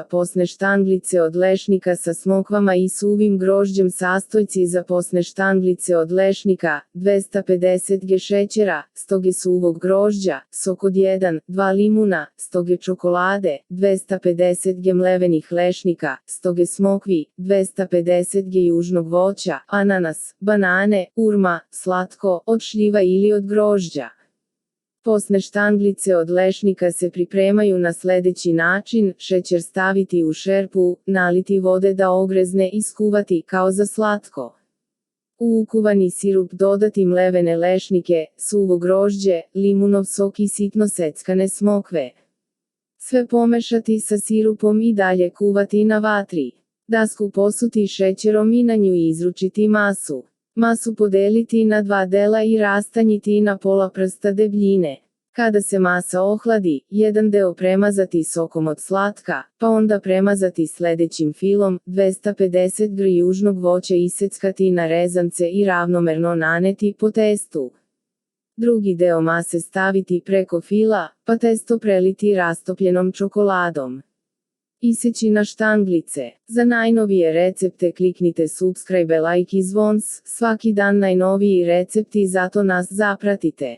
posne štanglice od lešnika sa smokvama i suvim grožđem. Sastojci za posne štanglice od lešnika: 250 g šećera, 100 g suvog grožđa, sok od 1-2 limuna, 100 g čokolade, 250 g mlevenih lešnika, 100 g smokvi, 250 g južnog voća, ananas, banane, urma, slatko, od šljiva ili od grožđa. Posne štanglice od lešnika se pripremaju na sledeći način: šećer staviti u šerpu, naliti vode da ogrezne i skuvati kao za slatko. U ukuvani sirup dodati mlevene lešnike, suvo grožđe, limunov sok i sitno seckane smokve. Sve pomešati sa sirupom i dalje kuvati na vatri. Dasku posuti šećerom i na nju izručiti masu. Masu podeliti na 2 dela i rastanjiti na pola prsta debljine. Kada se masa ohladi, jedan deo premazati sokom od slatka, pa onda premazati sledećim filom: 250 g južnog voća iseckati na rezance i ravnomerno naneti po testu. Drugi deo mase staviti preko fila, pa testo preliti rastopljenom čokoladom. Iseći na štanglice. Za najnovije recepte kliknite subscribe, like i zvons, svaki dan najnoviji recepti, zato nas zapratite.